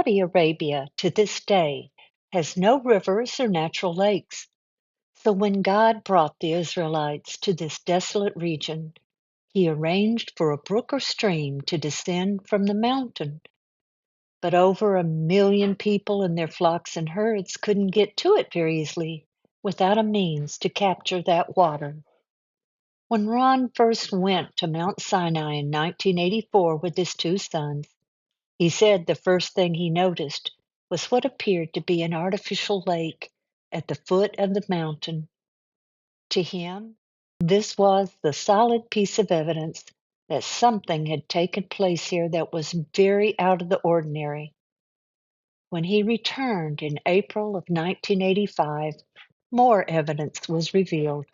Saudi Arabia, to this day, has no rivers or natural lakes. So when God brought the Israelites to this desolate region, he arranged for a brook or stream to descend from the mountain. But over 1 million people and their flocks and herds couldn't get to it very easily without a means to capture that water. When Ron first went to Mount Sinai in 1984 with his 2 sons, he said the first thing he noticed was what appeared to be an artificial lake at the foot of the mountain. To him, this was the solid piece of evidence that something had taken place here that was very out of the ordinary. When he returned in April of 1985, more evidence was revealed.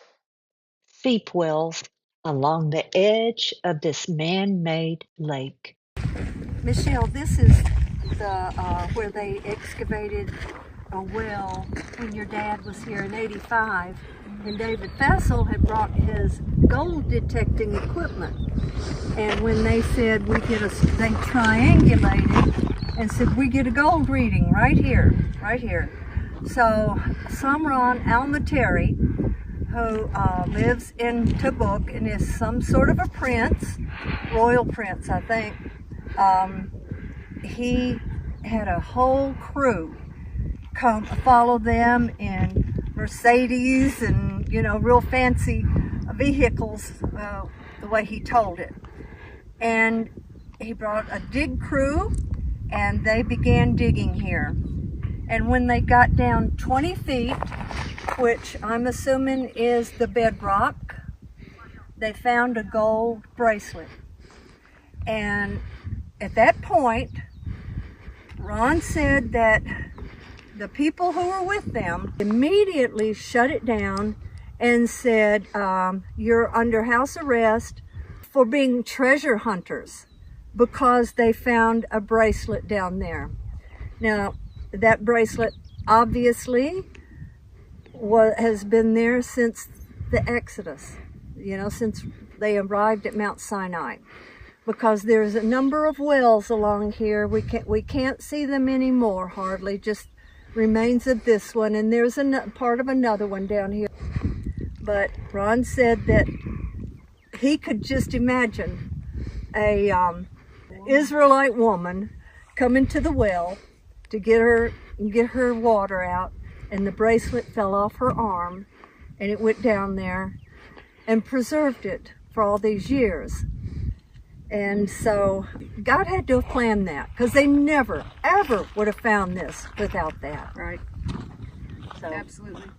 Seep wells along the edge of this man-made lake. Michelle, this is the where they excavated a well when your dad was here in '85, and David Fassel had brought his gold detecting equipment. And when they said they triangulated and said we get a gold reading right here, right here. So Samran Al-Materi, who lives in Tabuk and is some sort of a prince, royal prince, I think. He had a whole crew come follow them in Mercedes and, real fancy vehicles, the way he told it. And he brought a dig crew and they began digging here. And when they got down 20 feet, which I'm assuming is the bedrock, they found a gold bracelet. And at that point, Ron said that the people who were with them immediately shut it down and said, you're under house arrest for being treasure hunters, because they found a bracelet down there. Now, that bracelet obviously has been there since the Exodus, since they arrived at Mount Sinai. Because there's a number of wells along here. We can't see them anymore, hardly, just remains of this one, and there's a part of another one down here. But Ron said that he could just imagine a Israelite woman coming to the well to get her water out, and the bracelet fell off her arm, and it went down there and preserved it for all these years. And so God had to have planned that, because they never, ever would have found this without that. Right. So. Absolutely.